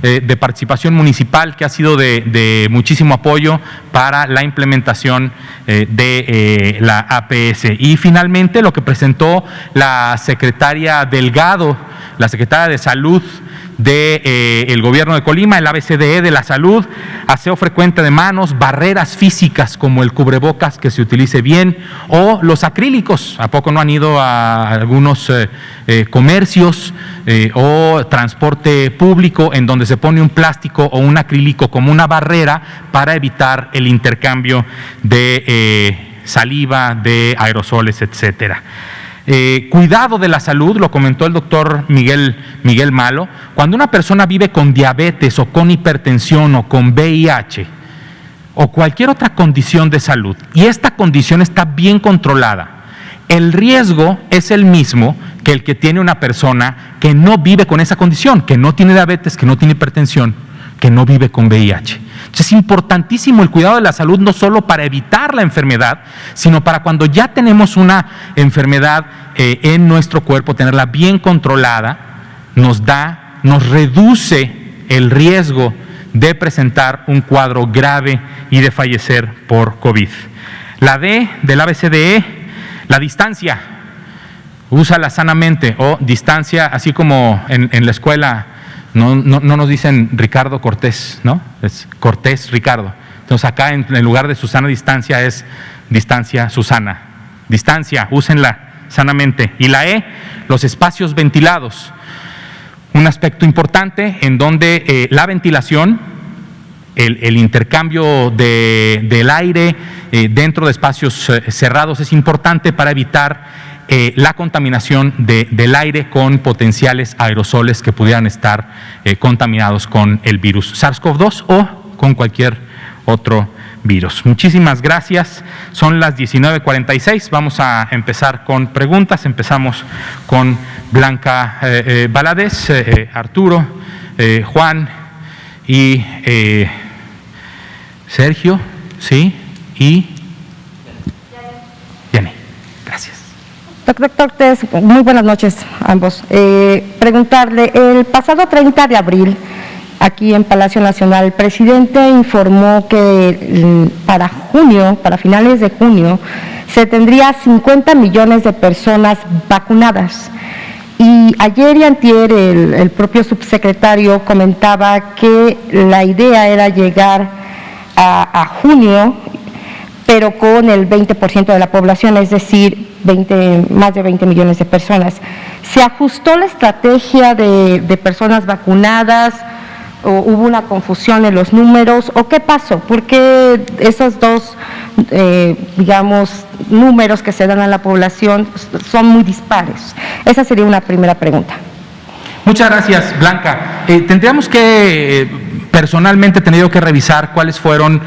de participación municipal que ha sido de muchísimo apoyo para la implementación de la APS. Y finalmente lo que presentó la secretaria Delgado, la secretaria de Salud del gobierno de Colima, el ABCDE de la salud, aseo frecuente de manos, barreras físicas como el cubrebocas que se utilice bien, o los acrílicos. ¿A poco no han ido a algunos comercios o transporte público en donde se pone un plástico o un acrílico como una barrera para evitar el intercambio de saliva, de aerosoles, etcétera? Cuidado de la salud, lo comentó el doctor Miguel Malo. Cuando una persona vive con diabetes o con hipertensión o con VIH o cualquier otra condición de salud, y esta condición está bien controlada, el riesgo es el mismo que el que tiene una persona que no vive con esa condición, que no tiene diabetes, que no tiene hipertensión, que no vive con VIH. Entonces, es importantísimo el cuidado de la salud, no solo para evitar la enfermedad, sino para cuando ya tenemos una enfermedad en nuestro cuerpo, tenerla bien controlada, nos reduce el riesgo de presentar un cuadro grave y de fallecer por COVID. La D del ABCDE, la distancia, úsala sanamente, o distancia, así como en la escuela no nos dicen Ricardo Cortés, ¿no? Es Cortés Ricardo. Entonces acá en lugar de Susana distancia es distancia Susana. Distancia, úsenla sanamente. Y la E, los espacios ventilados. Un aspecto importante en donde la ventilación, el intercambio del aire dentro de espacios cerrados es importante para evitar la contaminación del aire con potenciales aerosoles que pudieran estar contaminados con el virus SARS-CoV-2 o con cualquier otro virus. Muchísimas gracias. Son las 19:46. Vamos a empezar con preguntas. Empezamos con Blanca Valadez, Arturo, Juan y Sergio, ¿sí? Y Yanni. Gracias. Doctor Cortés, muy buenas noches a ambos. Preguntarle, el pasado 30 de abril, aquí en Palacio Nacional, el presidente informó que para junio, para finales de junio, se tendría 50 millones de personas vacunadas. Y ayer y antier el propio subsecretario comentaba que la idea era llegar a junio, pero con el 20% de la población, es decir, más de 20 millones de personas. ¿Se ajustó la estrategia de personas vacunadas o hubo una confusión en los números o qué pasó? ¿Por qué esos dos, números que se dan a la población son muy dispares? Esa sería una primera pregunta. Muchas gracias, Blanca. Tendríamos que personalmente tenido que revisar cuáles fueron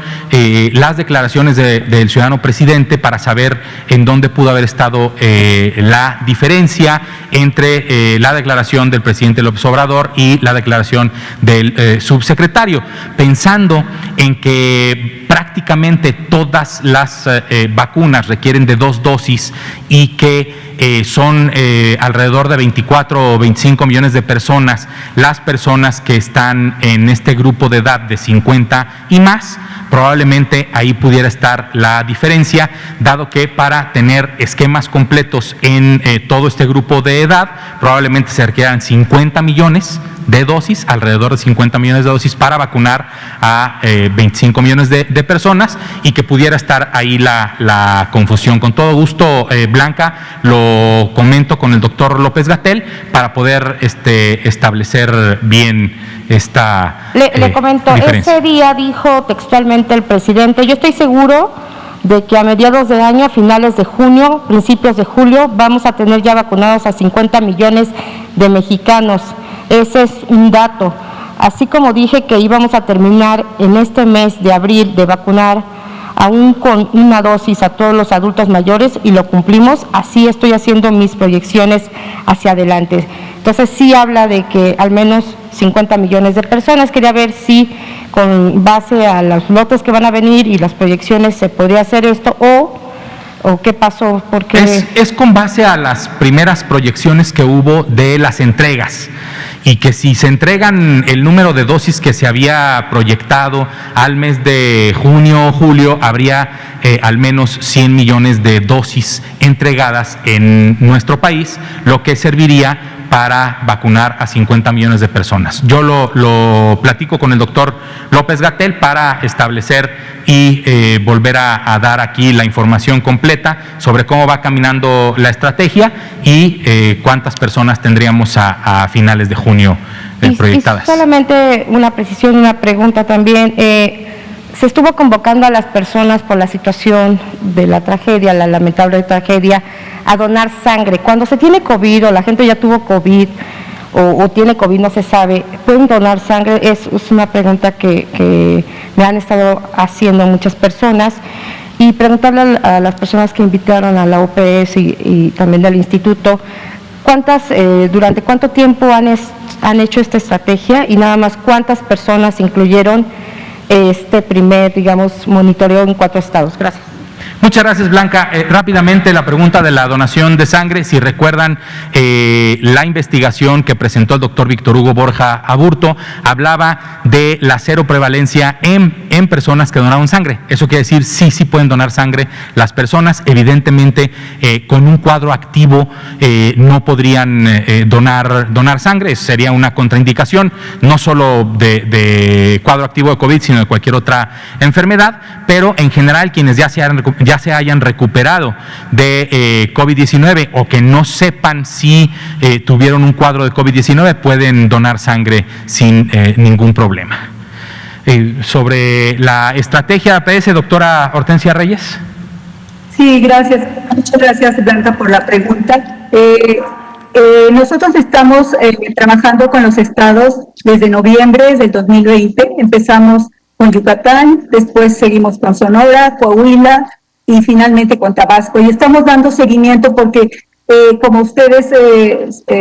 las declaraciones del ciudadano presidente para saber en dónde pudo haber estado la diferencia entre la declaración del presidente López Obrador y la declaración del subsecretario, pensando en que prácticamente todas las vacunas requieren de 2 dosis y que son alrededor de 24 o 25 millones de personas las personas que están en este grupo de edad de 50 y más. Probablemente ahí pudiera estar la diferencia, dado que para tener esquemas completos en todo este grupo de edad, probablemente se requieran 50 millones de dosis, alrededor de 50 millones de dosis para vacunar a 25 millones de personas, y que pudiera estar ahí la confusión. Con todo gusto, Blanca, lo comento con el doctor López-Gatell para poder establecer bien esta Le comento, diferencia. Ese día dijo textualmente el presidente: yo estoy seguro de que a mediados de año, a finales de junio, principios de julio, vamos a tener ya vacunados a 50 millones de mexicanos. Ese es un dato. Así como dije que íbamos a terminar en este mes de abril de vacunar aún con una dosis a todos los adultos mayores, y lo cumplimos, así estoy haciendo mis proyecciones hacia adelante. Entonces sí habla de que al menos 50 millones de personas. Quería ver si con base a los lotes que van a venir y las proyecciones se podría hacer esto o qué pasó. Porque es con base a las primeras proyecciones que hubo de las entregas, y que si se entregan el número de dosis que se había proyectado al mes de junio o julio, habría al menos 100 millones de dosis entregadas en nuestro país, lo que serviría para vacunar a 50 millones de personas. Yo lo platico con el doctor López-Gatell para establecer y volver a dar aquí la información completa sobre cómo va caminando la estrategia y cuántas personas tendríamos a finales de junio proyectadas. Y solamente una precisión, una pregunta también. Se estuvo convocando a las personas por la situación de la tragedia, la lamentable tragedia, a donar sangre. Cuando se tiene COVID o la gente ya tuvo COVID o tiene COVID, no se sabe, ¿pueden donar sangre? Es una pregunta que me han estado haciendo muchas personas. Y preguntarle a las personas que invitaron a la OPS y también del instituto, ¿durante cuánto tiempo han hecho esta estrategia y nada más cuántas personas incluyeron este primer, digamos, monitoreo en 4 estados? Gracias. Muchas gracias, Blanca. Rápidamente, la pregunta de la donación de sangre. Si recuerdan, la investigación que presentó el doctor Víctor Hugo Borja Aburto hablaba de la cero prevalencia en personas que donaron sangre. Eso quiere decir, sí pueden donar sangre las personas. Evidentemente, con un cuadro activo no podrían donar sangre. Eso sería una contraindicación, no solo de cuadro activo de COVID, sino de cualquier otra enfermedad. Pero en general, quienes ya se hayan recuperado de COVID-19 o que no sepan si tuvieron un cuadro de COVID-19 pueden donar sangre sin ningún problema. Sobre la estrategia de APS, doctora Hortensia Reyes. Sí, gracias. Muchas gracias, Blanca, por la pregunta. Nosotros estamos trabajando con los estados desde noviembre del 2020. Empezamos con Yucatán, después seguimos con Sonora, Coahuila y finalmente con Tabasco. Y estamos dando seguimiento porque, como ustedes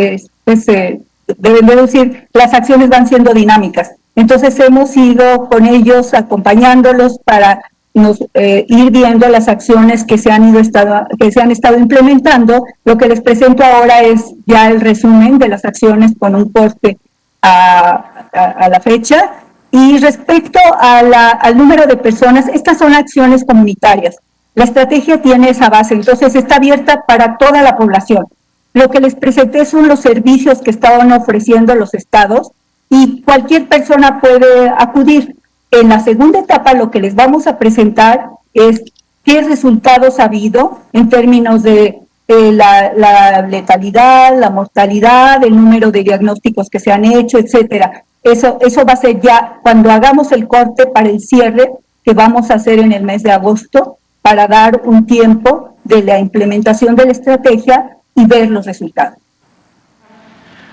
deben deducir, las acciones van siendo dinámicas. Entonces hemos ido con ellos acompañándolos para ir viendo las acciones que se han estado implementando. Lo que les presento ahora es ya el resumen de las acciones con un corte a la fecha. Y respecto al número de personas, estas son acciones comunitarias. La estrategia tiene esa base, entonces está abierta para toda la población. Lo que les presenté son los servicios que estaban ofreciendo los estados y cualquier persona puede acudir. En la segunda etapa lo que les vamos a presentar es qué resultados ha habido en términos de la letalidad, la mortalidad, el número de diagnósticos que se han hecho, etcétera. Eso va a ser ya cuando hagamos el corte para el cierre que vamos a hacer en el mes de agosto para dar un tiempo de la implementación de la estrategia y ver los resultados.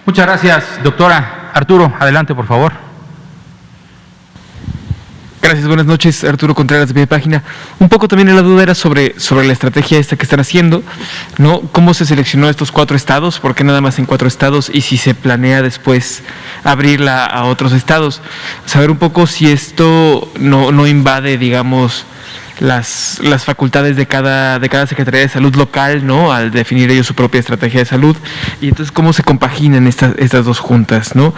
Muchas gracias, doctora. Arturo, adelante, por favor. Gracias, buenas noches. Arturo Contreras, de mi página. Un poco también la duda era sobre la estrategia esta que están haciendo, ¿no? ¿Cómo se seleccionó estos 4 estados? ¿Por qué nada más en 4 estados? Y si se planea después abrirla a otros estados. Saber un poco si esto no invade, digamos, las facultades de cada Secretaría de Salud local, ¿no? Al definir ellos su propia estrategia de salud. Y entonces, ¿cómo se compaginan estas dos juntas, ¿no?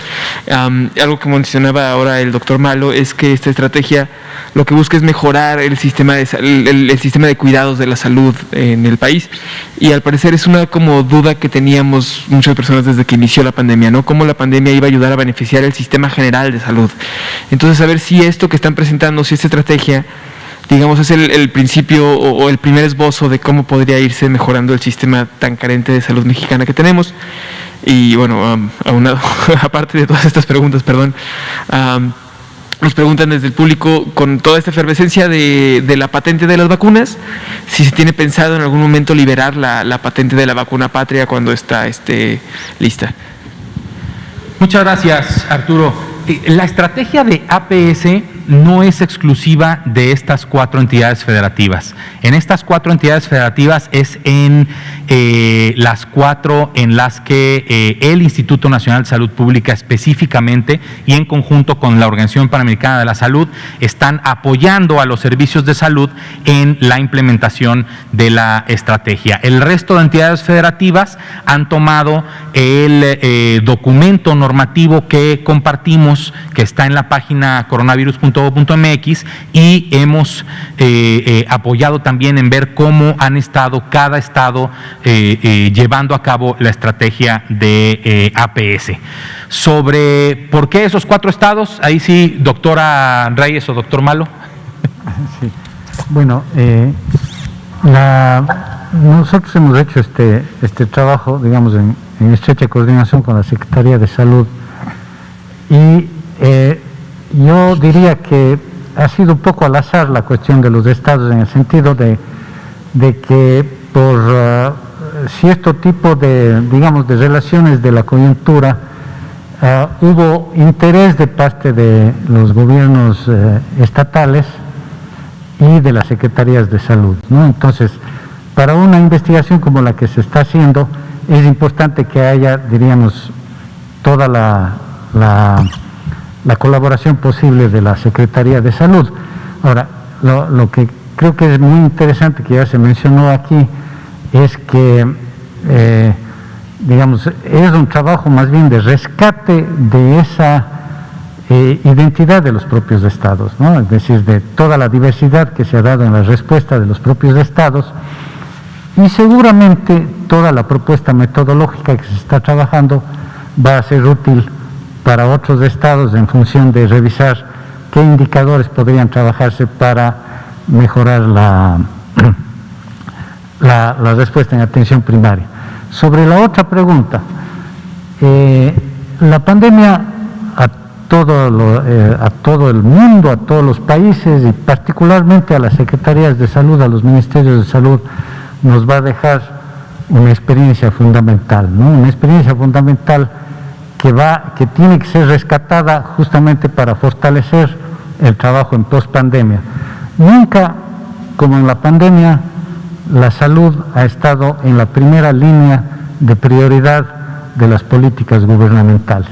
Algo que mencionaba ahora el doctor Malo es que esta estrategia lo que busca es mejorar el sistema de cuidados de la salud en el país. Y al parecer es una como duda que teníamos muchas personas desde que inició la pandemia, ¿no? Cómo la pandemia iba a ayudar a beneficiar el sistema general de salud. Entonces, a ver si esto que están presentando, si esta estrategia, digamos, es el principio o el primer esbozo de cómo podría irse mejorando el sistema tan carente de salud mexicana que tenemos. Y bueno, aparte de todas estas preguntas, nos preguntan desde el público, con toda esta efervescencia de la patente de las vacunas, si se tiene pensado en algún momento liberar la patente de la vacuna patria cuando está lista. Muchas gracias, Arturo. La estrategia de APS no es exclusiva de estas 4 entidades federativas. En estas 4 entidades federativas es en las 4 en las que el Instituto Nacional de Salud Pública específicamente y en conjunto con la Organización Panamericana de la Salud están apoyando a los servicios de salud en la implementación de la estrategia. El resto de entidades federativas han tomado el documento normativo que compartimos, que está en la página coronavirus.gov.mx, y hemos apoyado también en ver cómo han estado cada estado llevando a cabo la estrategia de APS. Sobre por qué esos 4 estados, ahí sí, doctora Reyes o doctor Malo. Sí. Bueno, nosotros hemos hecho este trabajo, digamos, en estrecha coordinación con la Secretaría de Salud, y yo diría que ha sido un poco al azar la cuestión de los estados, en el sentido de que por cierto tipo de, digamos, de relaciones de la coyuntura, hubo interés de parte de los gobiernos estatales y de las secretarías de salud, ¿no? Entonces, para una investigación como la que se está haciendo, es importante que haya, diríamos, toda la colaboración posible de la Secretaría de Salud. Ahora, lo que creo que es muy interesante, que ya se mencionó aquí, es que, digamos, es un trabajo más bien de rescate de esa identidad de los propios estados, ¿no? Es decir, de toda la diversidad que se ha dado en la respuesta de los propios estados, y seguramente toda la propuesta metodológica que se está trabajando va a ser útil para otros estados en función de revisar qué indicadores podrían trabajarse para mejorar la respuesta en atención primaria. Sobre la otra pregunta, la pandemia a todo el mundo, a todos los países y particularmente a las secretarías de salud, a los ministerios de salud, nos va a dejar una experiencia fundamental, ¿no? Una experiencia fundamental que tiene que ser rescatada justamente para fortalecer el trabajo en pospandemia. Nunca, como en la pandemia, la salud ha estado en la primera línea de prioridad de las políticas gubernamentales.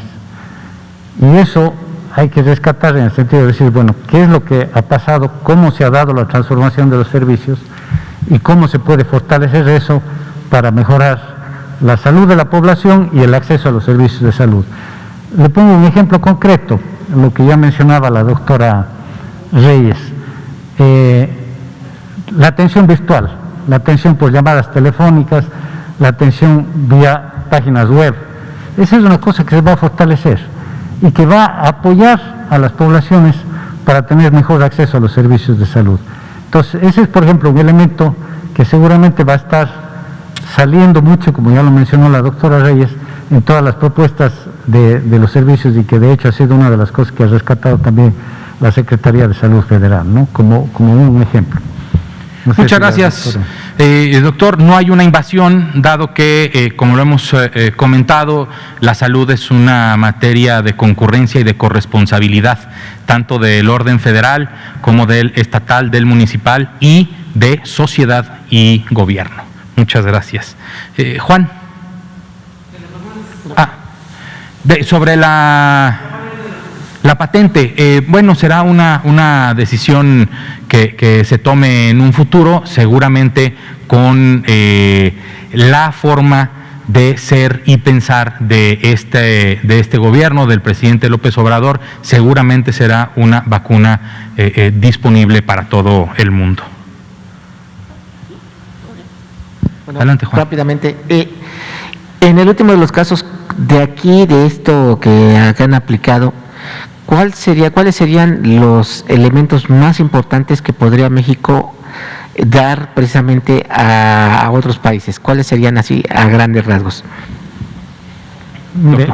Y eso hay que rescatar en el sentido de decir, bueno, ¿qué es lo que ha pasado? ¿Cómo se ha dado la transformación de los servicios? ¿Y cómo se puede fortalecer eso para mejorar la salud de la población y el acceso a los servicios de salud? Le pongo un ejemplo concreto, lo que ya mencionaba la doctora Reyes. La atención virtual, la atención por llamadas telefónicas, la atención vía páginas web. Esa es una cosa que se va a fortalecer y que va a apoyar a las poblaciones para tener mejor acceso a los servicios de salud. Entonces, ese es, por ejemplo, un elemento que seguramente va a estar saliendo mucho, como ya lo mencionó la doctora Reyes, en todas las propuestas de los servicios, y que de hecho ha sido una de las cosas que ha rescatado también la Secretaría de Salud Federal, ¿no? Como un ejemplo. No sé. Muchas gracias, doctor. No hay una invasión, dado que, como lo hemos comentado, la salud es una materia de concurrencia y de corresponsabilidad, tanto del orden federal como del estatal, del municipal y de sociedad y gobierno. Muchas gracias. Juan. Sobre la patente, bueno, será una decisión que se tome en un futuro, seguramente con la forma de ser y pensar de este gobierno, del presidente López Obrador. Seguramente será una vacuna disponible para todo el mundo. Bueno, adelante, Juan. Rápidamente, en el último de los casos de aquí, de esto que han aplicado, ¿cuáles serían los elementos más importantes que podría México dar precisamente a otros países? ¿Cuáles serían así a grandes rasgos? Mire,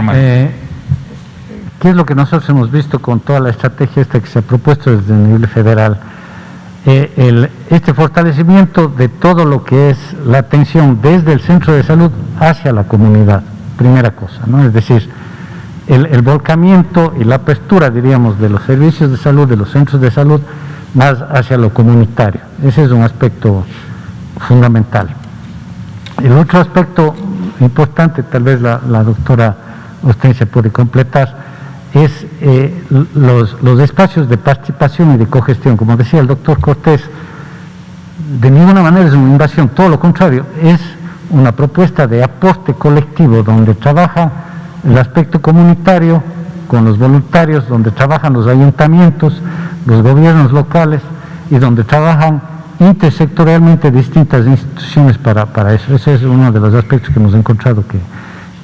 ¿qué es lo que nosotros hemos visto con toda la estrategia esta que se ha propuesto desde el nivel federal? Este fortalecimiento de todo lo que es la atención desde el centro de salud hacia la comunidad, primera cosa, ¿no? Es decir, el volcamiento y la apertura, diríamos, de los servicios de salud, de los centros de salud, más hacia lo comunitario. Ese es un aspecto fundamental. El otro aspecto importante, tal vez la doctora Hortensia puede completar, es los espacios de participación y de cogestión. Como decía el doctor Cortés, de ninguna manera es una invasión, todo lo contrario, es una propuesta de aporte colectivo donde trabaja el aspecto comunitario con los voluntarios, donde trabajan los ayuntamientos, los gobiernos locales y donde trabajan intersectorialmente distintas instituciones para eso. Ese es uno de los aspectos que hemos encontrado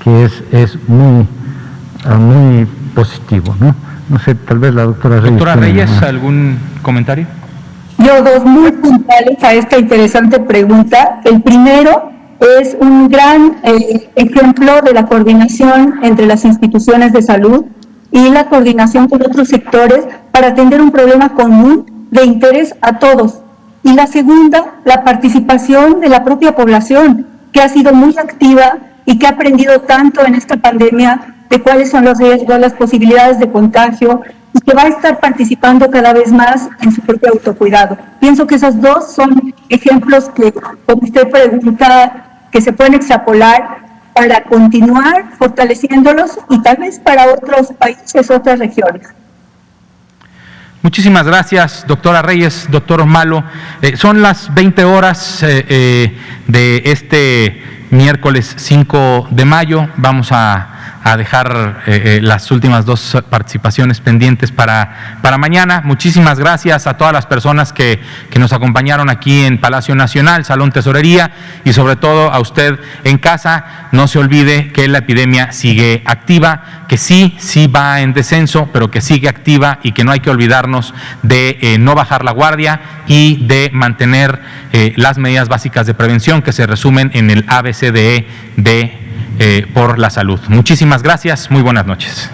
que es muy positivo, ¿no? No sé, tal vez la doctora Reyes. Doctora Reyes, ¿algún comentario? Yo dos muy puntuales a esta interesante pregunta. El primero es un gran ejemplo de la coordinación entre las instituciones de salud y la coordinación con otros sectores para atender un problema común de interés a todos. Y la segunda, la participación de la propia población, que ha sido muy activa y que ha aprendido tanto en esta pandemia de cuáles son los riesgos, las posibilidades de contagio, y que va a estar participando cada vez más en su propio autocuidado. Pienso que esos dos son ejemplos que, como usted pregunta, que se pueden extrapolar para continuar fortaleciéndolos y tal vez para otros países, otras regiones. Muchísimas gracias, doctora Reyes, doctor Malo. Son las 20 horas de este miércoles 5 de mayo. Vamos a dejar las últimas dos participaciones pendientes para mañana. Muchísimas gracias a todas las personas que nos acompañaron aquí en Palacio Nacional, Salón Tesorería, y sobre todo a usted en casa. No se olvide que la epidemia sigue activa, que sí va en descenso, pero que sigue activa y que no hay que olvidarnos de no bajar la guardia y de mantener las medidas básicas de prevención que se resumen en el ABCDE por la salud. Muchísimas gracias, muy buenas noches.